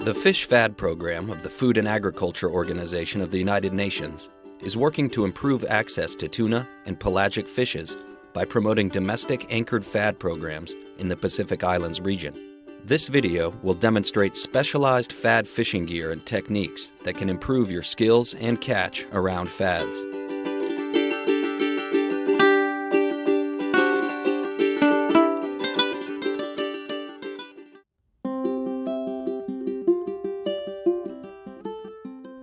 The Fish Fad program of the Food and Agriculture Organization of the United Nations is working to improve access to tuna and pelagic fishes by promoting domestic anchored fad programs in the Pacific Islands region. This video will demonstrate specialized fad fishing gear and techniques that can improve your skills and catch around fads.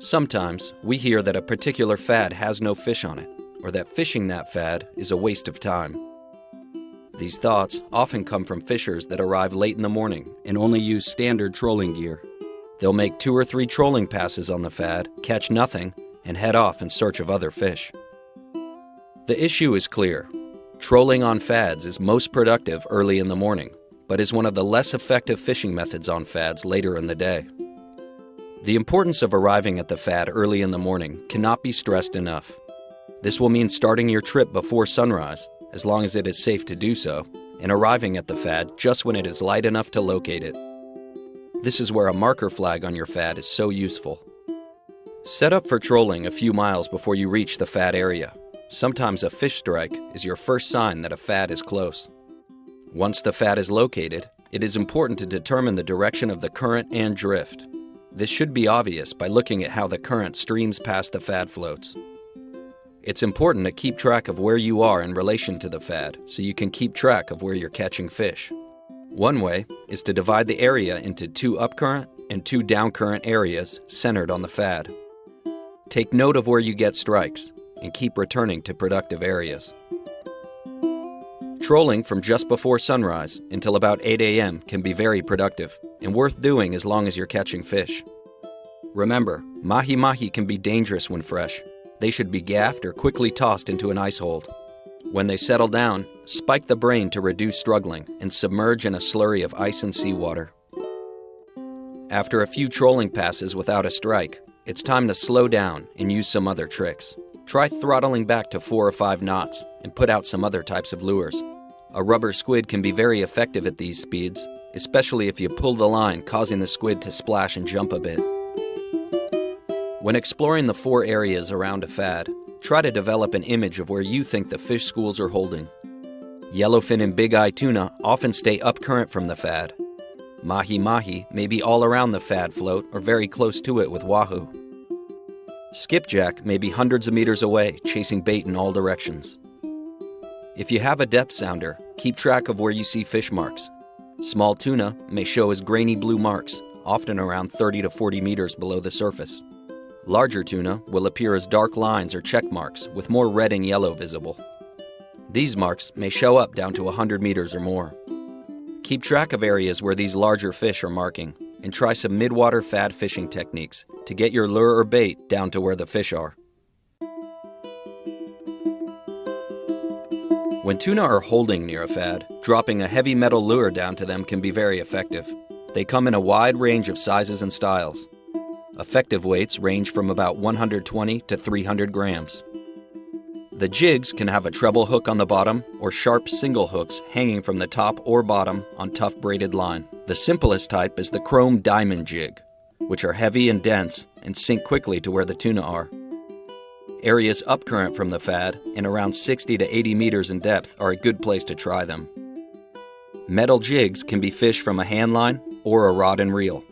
Sometimes we hear that a particular fad has no fish on it, or that fishing that fad is a waste of time. These thoughts often come from fishers that arrive late in the morning and only use standard trolling gear. They'll make 2 or 3 trolling passes on the fad, catch nothing, and head off in search of other fish. The issue is clear. Trolling on fads is most productive early in the morning, but is one of the less effective fishing methods on fads later in the day. The importance of arriving at the fad early in the morning cannot be stressed enough. This will mean starting your trip before sunrise, as long as it is safe to do so, and arriving at the fad just when it is light enough to locate it. This is where a marker flag on your fad is so useful. Set up for trolling a few miles before you reach the fad area. Sometimes a fish strike is your first sign that a fad is close. Once the fad is located, it is important to determine the direction of the current and drift. This should be obvious by looking at how the current streams past the fad floats. It's important to keep track of where you are in relation to the fad so you can keep track of where you're catching fish. One way is to divide the area into 2 upcurrent and 2 downcurrent areas centered on the fad. Take note of where you get strikes and keep returning to productive areas. Trolling from just before sunrise until about 8 a.m. can be very productive and worth doing as long as you're catching fish. Remember, mahi-mahi can be dangerous when fresh. They should be gaffed or quickly tossed into an ice hold. When they settle down, spike the brain to reduce struggling and submerge in a slurry of ice and seawater. After a few trolling passes without a strike, it's time to slow down and use some other tricks. Try throttling back to 4 or 5 knots and put out some other types of lures. A rubber squid can be very effective at these speeds, especially if you pull the line, causing the squid to splash and jump a bit. When exploring the 4 areas around a fad, try to develop an image of where you think the fish schools are holding. Yellowfin and big-eye tuna often stay upcurrent from the fad. Mahi-mahi may be all around the fad float or very close to it with wahoo. Skipjack may be hundreds of meters away, chasing bait in all directions. If you have a depth sounder, keep track of where you see fish marks. Small tuna may show as grainy blue marks, often around 30 to 40 meters below the surface. Larger tuna will appear as dark lines or check marks with more red and yellow visible. These marks may show up down to 100 meters or more. Keep track of areas where these larger fish are marking and try some mid-water fad fishing techniques to get your lure or bait down to where the fish are. When tuna are holding near a fad, dropping a heavy metal lure down to them can be very effective. They come in a wide range of sizes and styles. Effective weights range from about 120 to 300 grams. The jigs can have a treble hook on the bottom or sharp single hooks hanging from the top or bottom on tough braided line. The simplest type is the chrome diamond jig, which are heavy and dense and sink quickly to where the tuna are. Areas upcurrent from the fad and around 60 to 80 meters in depth are a good place to try them. Metal jigs can be fished from a hand line or a rod and reel.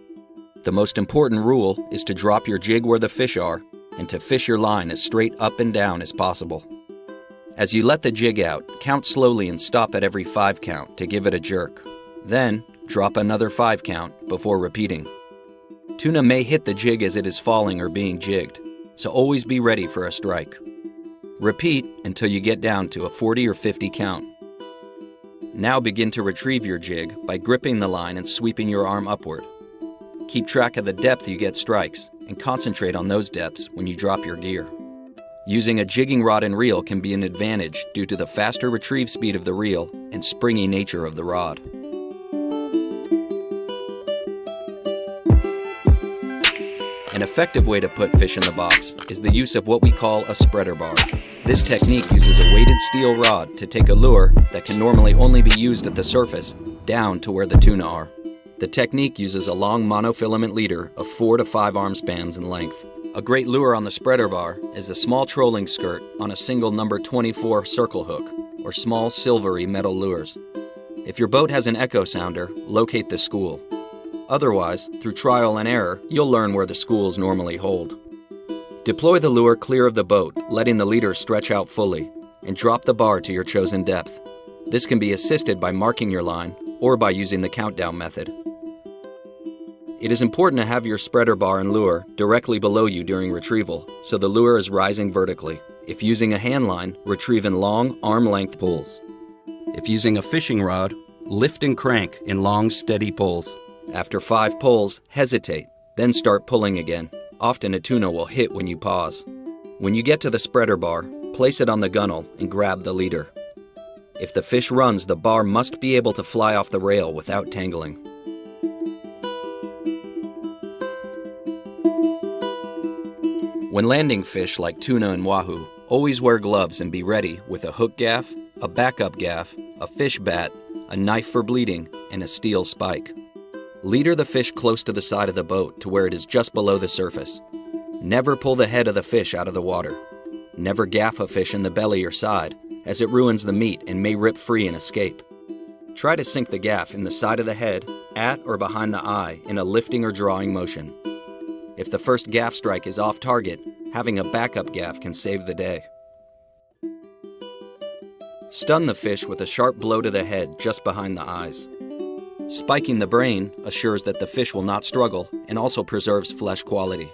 The most important rule is to drop your jig where the fish are and to fish your line as straight up and down as possible. As you let the jig out, count slowly and stop at every 5 count to give it a jerk. Then, drop another 5 count before repeating. Tuna may hit the jig as it is falling or being jigged, so always be ready for a strike. Repeat until you get down to a 40 or 50 count. Now begin to retrieve your jig by gripping the line and sweeping your arm upward. Keep track of the depth you get strikes and concentrate on those depths when you drop your gear. Using a jigging rod and reel can be an advantage due to the faster retrieve speed of the reel and springy nature of the rod. An effective way to put fish in the box is the use of what we call a spreader bar. This technique uses a weighted steel rod to take a lure that can normally only be used at the surface down to where the tuna are. The technique uses a long monofilament leader of 4 to 5 arm spans in length. A great lure on the spreader bar is a small trolling skirt on a single number 24 circle hook, or small silvery metal lures. If your boat has an echo sounder, locate the school. Otherwise, through trial and error, you'll learn where the schools normally hold. Deploy the lure clear of the boat, letting the leader stretch out fully, and drop the bar to your chosen depth. This can be assisted by marking your line or by using the countdown method. It is important to have your spreader bar and lure directly below you during retrieval, so the lure is rising vertically. If using a hand line, retrieve in long, arm-length pulls. If using a fishing rod, lift and crank in long, steady pulls. After 5 pulls, hesitate, then start pulling again. Often a tuna will hit when you pause. When you get to the spreader bar, place it on the gunnel and grab the leader. If the fish runs, the bar must be able to fly off the rail without tangling. When landing fish like tuna and wahoo, always wear gloves and be ready with a hook gaff, a backup gaff, a fish bat, a knife for bleeding, and a steel spike. Leader the fish close to the side of the boat to where it is just below the surface. Never pull the head of the fish out of the water. Never gaff a fish in the belly or side, as it ruins the meat and may rip free and escape. Try to sink the gaff in the side of the head, at or behind the eye in a lifting or drawing motion. If the first gaff strike is off target, having a backup gaff can save the day. Stun the fish with a sharp blow to the head just behind the eyes. Spiking the brain assures that the fish will not struggle and also preserves flesh quality.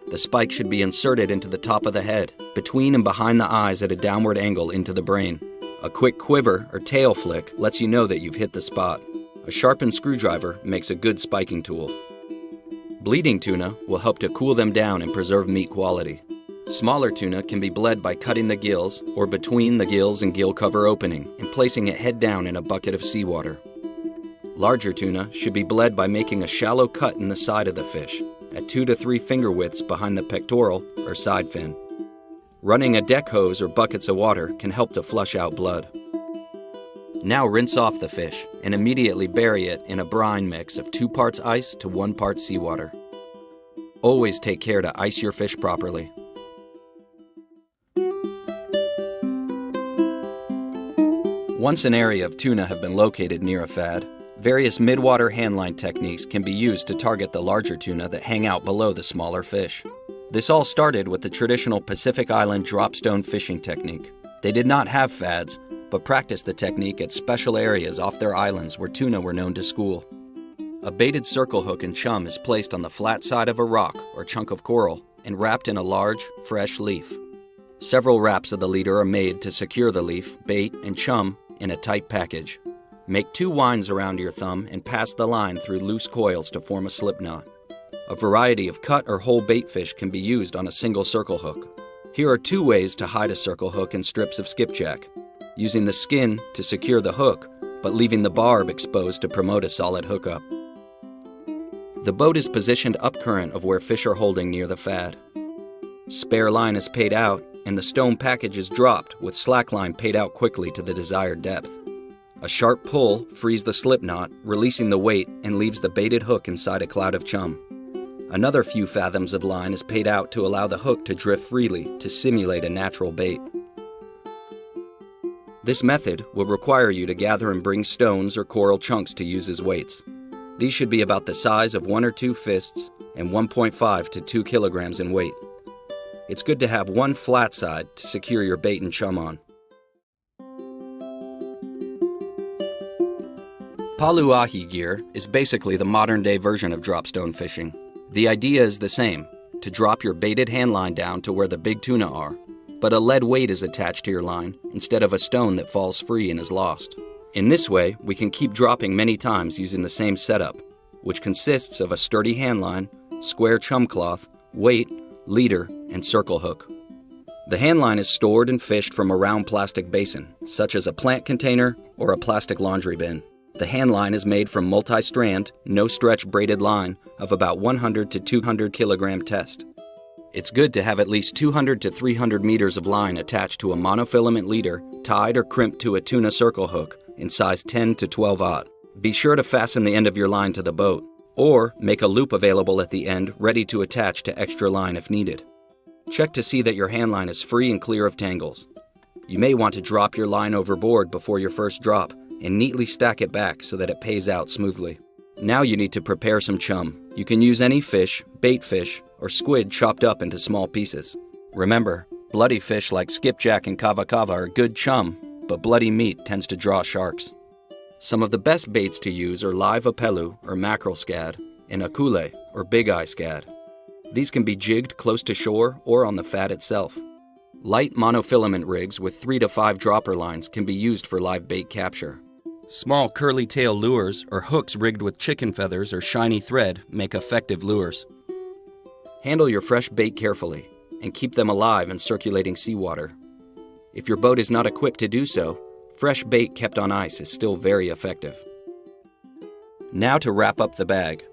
The spike should be inserted into the top of the head, between and behind the eyes at a downward angle into the brain. A quick quiver or tail flick lets you know that you've hit the spot. A sharpened screwdriver makes a good spiking tool. Bleeding tuna will help to cool them down and preserve meat quality. Smaller tuna can be bled by cutting the gills or between the gills and gill cover opening and placing it head down in a bucket of seawater. Larger tuna should be bled by making a shallow cut in the side of the fish, at 2 to 3 finger widths behind the pectoral or side fin. Running a deck hose or buckets of water can help to flush out blood. Now rinse off the fish and immediately bury it in a brine mix of 2 parts ice to 1 part seawater. Always take care to ice your fish properly. Once an area of tuna have been located near a fad, various midwater handline techniques can be used to target the larger tuna that hang out below the smaller fish. This all started with the traditional Pacific Island dropstone fishing technique. They did not have fads, but practiced the technique at special areas off their islands where tuna were known to school. A baited circle hook and chum is placed on the flat side of a rock or chunk of coral and wrapped in a large, fresh leaf. Several wraps of the leader are made to secure the leaf, bait, and chum in a tight package. Make 2 winds around your thumb and pass the line through loose coils to form a slip knot. A variety of cut or whole bait fish can be used on a single circle hook. Here are 2 ways to hide a circle hook in strips of skipjack. Using the skin to secure the hook, but leaving the barb exposed to promote a solid hookup. The boat is positioned upcurrent of where fish are holding near the fad. Spare line is paid out, and the stone package is dropped with slack line paid out quickly to the desired depth. A sharp pull frees the slip knot, releasing the weight and leaves the baited hook inside a cloud of chum. Another few fathoms of line is paid out to allow the hook to drift freely to simulate a natural bait. This method will require you to gather and bring stones or coral chunks to use as weights. These should be about the size of 1 or 2 fists and 1.5 to 2 kilograms in weight. It's good to have 1 flat side to secure your bait and chum on. Paluahi gear is basically the modern-day version of dropstone fishing. The idea is the same, to drop your baited hand line down to where the big tuna are, but a lead weight is attached to your line instead of a stone that falls free and is lost. In this way, we can keep dropping many times using the same setup, which consists of a sturdy hand line, square chum cloth, weight, leader, and circle hook. The hand line is stored and fished from a round plastic basin, such as a plant container or a plastic laundry bin. The hand line is made from multi-strand, no-stretch braided line of about 100 to 200 kilogram test. It's good to have at least 200 to 300 meters of line attached to a monofilament leader tied or crimped to a tuna circle hook in size 10 to 12/0. Be sure to fasten the end of your line to the boat, or make a loop available at the end ready to attach to extra line if needed. Check to see that your hand line is free and clear of tangles. You may want to drop your line overboard before your first drop and neatly stack it back so that it pays out smoothly. Now you need to prepare some chum. You can use any fish, bait fish, or squid chopped up into small pieces. Remember, bloody fish like skipjack and kava kava are good chum, but bloody meat tends to draw sharks. Some of the best baits to use are live apelu or mackerel scad and akule or big eye scad. These can be jigged close to shore or on the fad itself. Light monofilament rigs with 3 to 5 dropper lines can be used for live bait capture. Small curly tail lures or hooks rigged with chicken feathers or shiny thread make effective lures. Handle your fresh bait carefully and keep them alive in circulating seawater. If your boat is not equipped to do so, fresh bait kept on ice is still very effective. Now to wrap up the bag.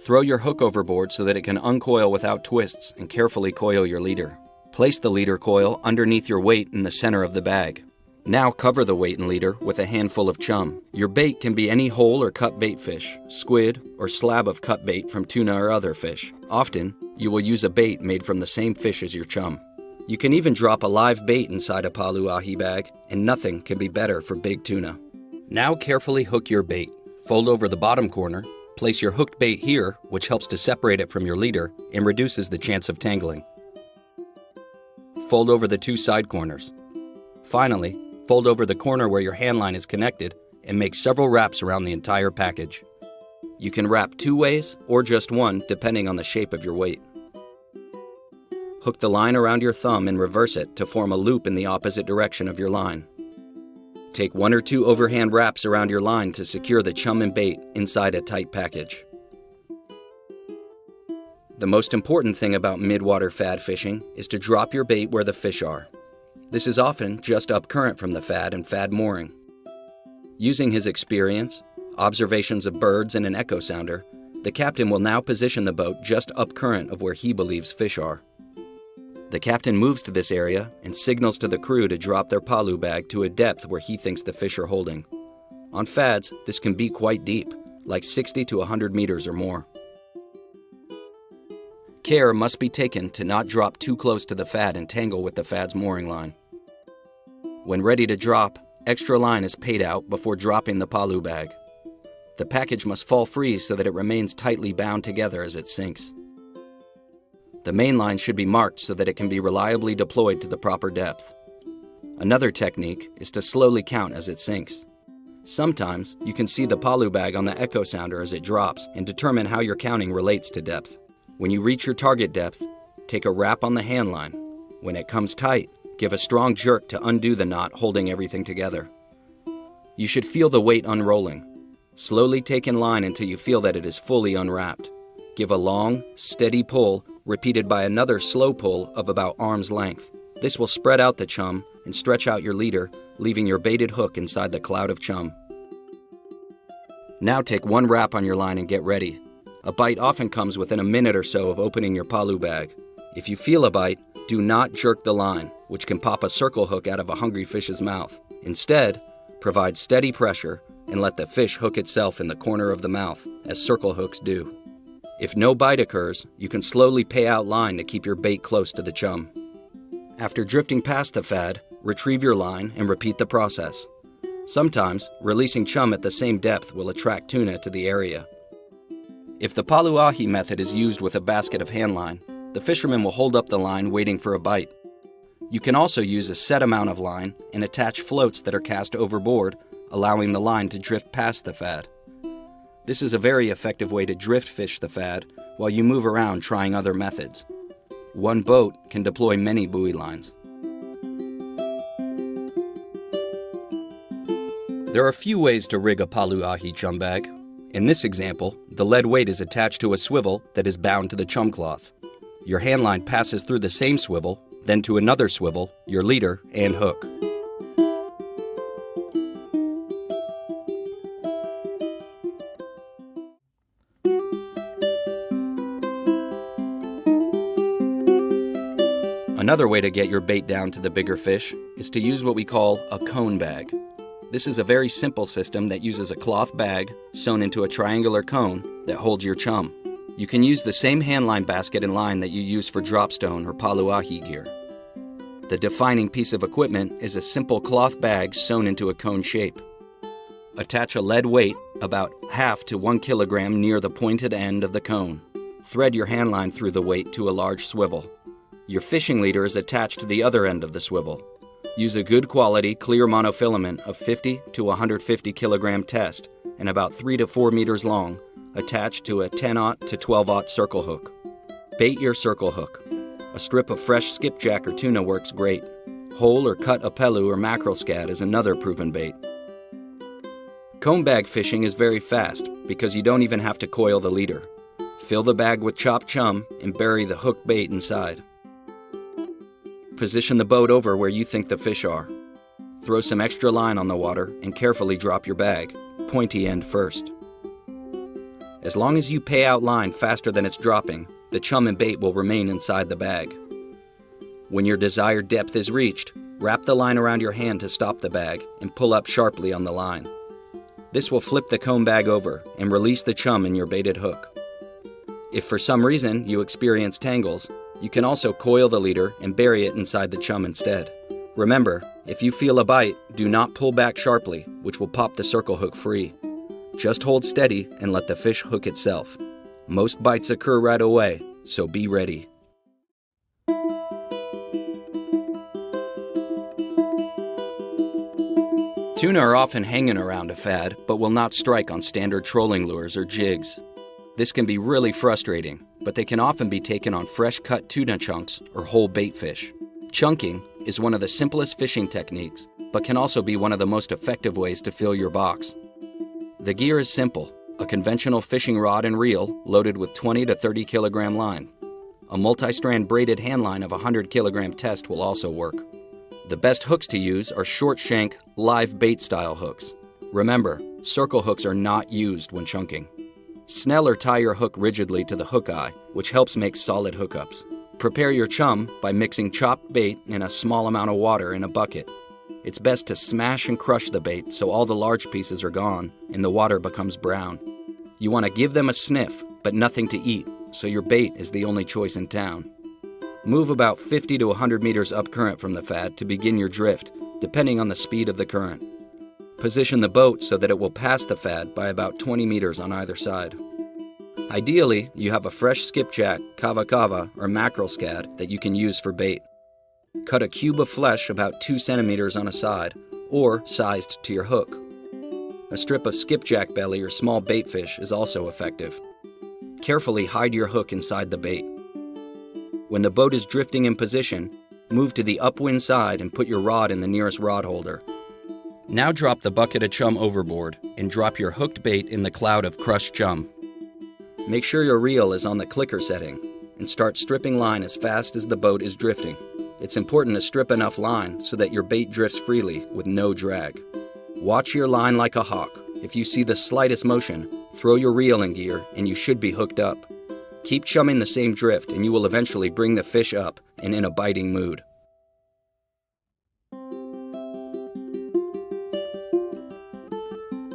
Throw your hook overboard so that it can uncoil without twists and carefully coil your leader. Place the leader coil underneath your weight in the center of the bag. Now cover the weight and leader with a handful of chum. Your bait can be any whole or cut bait fish, squid, or slab of cut bait from tuna or other fish. Often, you will use a bait made from the same fish as your chum. You can even drop a live bait inside a palu ahi bag, and nothing can be better for big tuna. Now carefully hook your bait. Fold over the bottom corner, place your hooked bait here, which helps to separate it from your leader and reduces the chance of tangling. Fold over the 2 side corners. Finally, fold over the corner where your hand line is connected and make several wraps around the entire package. You can wrap 2 ways or just one depending on the shape of your weight. Hook the line around your thumb and reverse it to form a loop in the opposite direction of your line. Take 1 or 2 overhand wraps around your line to secure the chum and bait inside a tight package. The most important thing about midwater fad fishing is to drop your bait where the fish are. This is often just up current from the fad and fad mooring. Using his experience, observations of birds and an echo sounder, the captain will now position the boat just up current of where he believes fish are. The captain moves to this area and signals to the crew to drop their palu bag to a depth where he thinks the fish are holding. On fads, this can be quite deep, like 60 to 100 meters or more. Care must be taken to not drop too close to the fad and tangle with the fad's mooring line. When ready to drop, extra line is paid out before dropping the palu bag. The package must fall free so that it remains tightly bound together as it sinks. The main line should be marked so that it can be reliably deployed to the proper depth. Another technique is to slowly count as it sinks. Sometimes you can see the palu bag on the echo sounder as it drops and determine how your counting relates to depth. When you reach your target depth, take a wrap on the hand line. When it comes tight, give a strong jerk to undo the knot holding everything together. You should feel the weight unrolling. Slowly take in line until you feel that it is fully unwrapped. Give a long, steady pull, repeated by another slow pull of about arm's length. This will spread out the chum and stretch out your leader, leaving your baited hook inside the cloud of chum. Now take 1 wrap on your line and get ready. A bite often comes within a minute or so of opening your palu bag. If you feel a bite, do not jerk the line, which can pop a circle hook out of a hungry fish's mouth. Instead, provide steady pressure and let the fish hook itself in the corner of the mouth, as circle hooks do. If no bite occurs, you can slowly pay out line to keep your bait close to the chum. After drifting past the fad, retrieve your line and repeat the process. Sometimes, releasing chum at the same depth will attract tuna to the area. If the palu ahi method is used with a basket of hand line, the fisherman will hold up the line waiting for a bite. You can also use a set amount of line and attach floats that are cast overboard, allowing the line to drift past the fad. This is a very effective way to drift fish the fad while you move around trying other methods. One boat can deploy many buoy lines. There are a few ways to rig a palu ahi chum bag. In this example, the lead weight is attached to a swivel that is bound to the chum cloth. Your hand line passes through the same swivel, then to another swivel, your leader, and hook. Another way to get your bait down to the bigger fish is to use what we call a cone bag. This is a very simple system that uses a cloth bag sewn into a triangular cone that holds your chum. You can use the same handline basket and line that you use for dropstone or paluahi gear. The defining piece of equipment is a simple cloth bag sewn into a cone shape. Attach a lead weight, about half to 1 kilogram, near the pointed end of the cone. Thread your handline through the weight to a large swivel. Your fishing leader is attached to the other end of the swivel. Use a good quality clear monofilament of 50 to 150 kilogram test and about 3 to 4 meters long, attached to a 10-aught to 12-aught circle hook. Bait your circle hook. A strip of fresh skipjack or tuna works great. Whole or cut apelu or mackerel scad is another proven bait. Cone bag fishing is very fast because you don't even have to coil the leader. Fill the bag with chopped chum and bury the hook bait inside. Position the boat over where you think the fish are. Throw some extra line on the water and carefully drop your bag, pointy end first. As long as you pay out line faster than it's dropping, the chum and bait will remain inside the bag. When your desired depth is reached, wrap the line around your hand to stop the bag and pull up sharply on the line. This will flip the cone bag over and release the chum in your baited hook. If for some reason you experience tangles, you can also coil the leader and bury it inside the chum instead. Remember, if you feel a bite, do not pull back sharply, which will pop the circle hook free. Just hold steady and let the fish hook itself. Most bites occur right away, so be ready. Tuna are often hanging around a fad, but will not strike on standard trolling lures or jigs. This can be really frustrating, but they can often be taken on fresh-cut tuna chunks or whole bait fish. Chunking is one of the simplest fishing techniques, but can also be one of the most effective ways to fill your box. The gear is simple: a conventional fishing rod and reel loaded with 20 to 30 kilogram line. A multi-strand braided handline of 100 kilogram test will also work. The best hooks to use are short shank, live bait style hooks. Remember, circle hooks are not used when chunking. Snell or tie your hook rigidly to the hook eye, which helps make solid hookups. Prepare your chum by mixing chopped bait in a small amount of water in a bucket. It's best to smash and crush the bait so all the large pieces are gone and the water becomes brown. You want to give them a sniff, but nothing to eat, so your bait is the only choice in town. Move about 50 to 100 meters up current from the fad to begin your drift, depending on the speed of the current. Position the boat so that it will pass the fad by about 20 meters on either side. Ideally, you have a fresh skipjack, kava, or mackerel scad that you can use for bait. Cut a cube of flesh about 2 centimeters on a side, or sized to your hook. A strip of skipjack belly or small bait fish is also effective. Carefully hide your hook inside the bait. When the boat is drifting in position, move to the upwind side and put your rod in the nearest rod holder. Now drop the bucket of chum overboard and drop your hooked bait in the cloud of crushed chum. Make sure your reel is on the clicker setting and start stripping line as fast as the boat is drifting. It's important to strip enough line so that your bait drifts freely with no drag. Watch your line like a hawk. If you see the slightest motion, throw your reel in gear and you should be hooked up. Keep chumming the same drift and you will eventually bring the fish up and in a biting mood.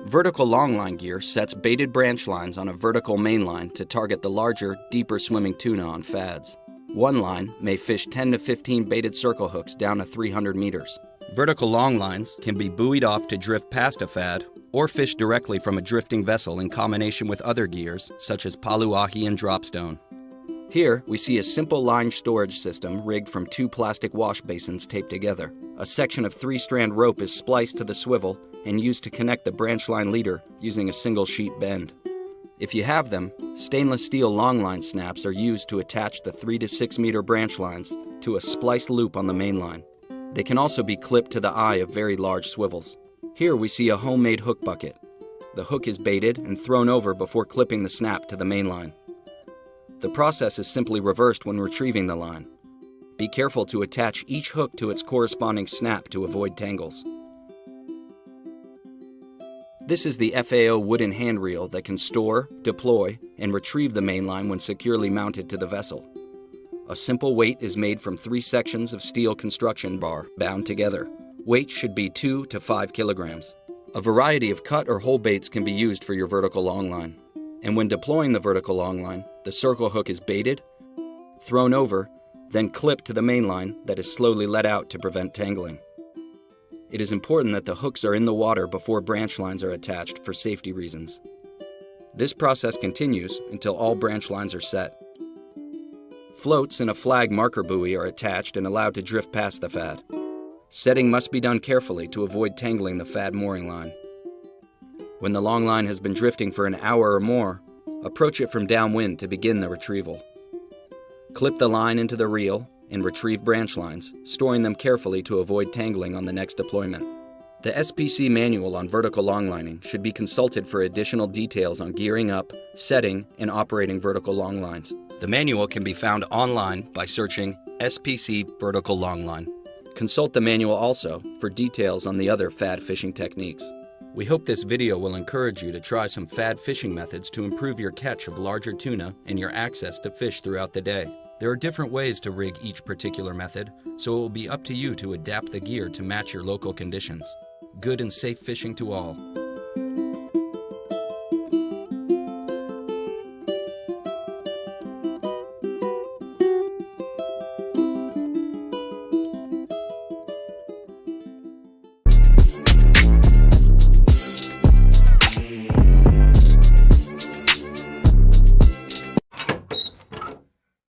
Vertical longline gear sets baited branch lines on a vertical main line to target the larger, deeper swimming tuna on fads. One line may fish 10 to 15 baited circle hooks down to 300 meters. Vertical long lines can be buoyed off to drift past a fad or fish directly from a drifting vessel in combination with other gears such as paluahi and dropstone. Here we see a simple line storage system rigged from 2 plastic wash basins taped together. A section of 3-strand rope is spliced to the swivel and used to connect the branch line leader using a single sheet bend. If you have them, stainless steel longline snaps are used to attach the 3 to 6 meter branch lines to a spliced loop on the main line. They can also be clipped to the eye of very large swivels. Here we see a homemade hook bucket. The hook is baited and thrown over before clipping the snap to the main line. The process is simply reversed when retrieving the line. Be careful to attach each hook to its corresponding snap to avoid tangles. This is the FAO wooden hand reel that can store, deploy, and retrieve the main line when securely mounted to the vessel. A simple weight is made from 3 sections of steel construction bar bound together. Weight should be 2 to 5 kilograms. A variety of cut or hole baits can be used for your vertical longline. And when deploying the vertical longline, the circle hook is baited, thrown over, then clipped to the main line that is slowly let out to prevent tangling. It is important that the hooks are in the water before branch lines are attached for safety reasons. This process continues until all branch lines are set. Floats and a flag marker buoy are attached and allowed to drift past the fad. Setting must be done carefully to avoid tangling the fad mooring line. When the long line has been drifting for an hour or more, approach it from downwind to begin the retrieval. Clip the line into the reel and retrieve branch lines, storing them carefully to avoid tangling on the next deployment. The SPC manual on vertical longlining should be consulted for additional details on gearing up, setting, and operating vertical longlines. The manual can be found online by searching SPC Vertical Longline. Consult the manual also for details on the other fad fishing techniques. We hope this video will encourage you to try some fad fishing methods to improve your catch of larger tuna and your access to fish throughout the day. There are different ways to rig each particular method, so it will be up to you to adapt the gear to match your local conditions. Good and safe fishing to all.